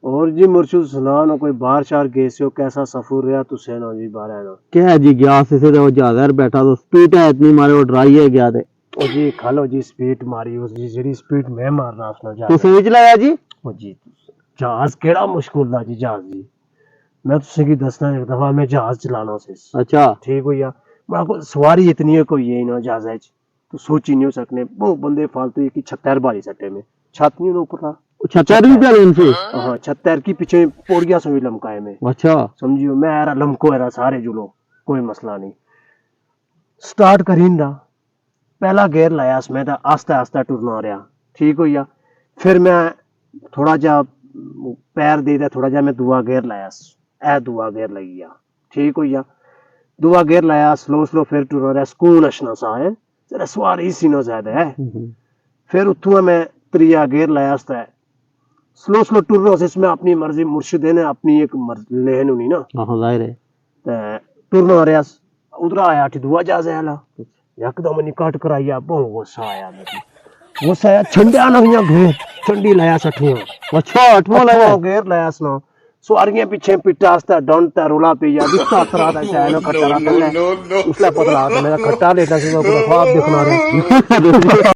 और जी मुर्शद सुना ना, कोई बाहर शार गए से हो, कैसा सफर रहा तुसे ना जी बाहर आना? क्या है जी, गया से वो जहाज बैठा तो स्पीड है इतनी मारे वो डराई है गया थे। ओ जी खालो जी स्पीड मारी उस जी जेडी स्पीड मैं मारना उसना तो जहाज। सही चलाया जी? ओ जी जहाज केड़ा मुश्किल दा जी जहाज जी। मैं तुसे की दसना एक दफा मैं जहाज चलाना से। अच्छा ठीक हो या मैं को सवारी इतनी है कोई ये ना जहाज है तो सोच ही नहीं हो सकने वो बंदे फालतू की छत्तर बारी सट्टे में छत नहीं ऊपर था 76 रुपया इनसे। हाँ छत्तर की पीछे पोड़िया से भी लमकाए में। अच्छा समझियो मैं यार लमको है सारे जुलो कोई मसला नहीं। स्टार्ट करीन दा पहला गेयर लाया मैं तो आस्ता आस्ता टुरना रहा। ठीक हो या फिर मैं थोड़ा जा पैर दे दिया थोड़ा जा मैं दुआ गेयर लाया ए दुआ गेयर लगी गया। ठीक हो या दुआ गेयर लाया स्लो स्लो फिर टुरना रहा सुकून अशना सा है तेरा सवारी सी ना ज्यादा है। फिर उठूँ मैं त्रिया गेयर लाया स्लो स्लो टुर रहा इसमें अपनी मर्जी मुर्शिद ने अपनी एक लेहन हुई ना। हाँ जाहिर है। टुरना रहा उधर आया दुआ जहाज आला यकदम निकाट कराइया बहुत गुस्सा आया मेरे गुस्सा आया छंडिया ना हुआ घेर छंडी लाया सठुआ। अच्छा अठवां लगा घेर लाया सुना सवारियां पीछे पिटा आस्ता डंटा रोला पे या दिखता तरह का चाहे ना खट्टा रहा उसला पता लगा मेरा खट्टा लेता सी मैं ख्वाब देखना रहा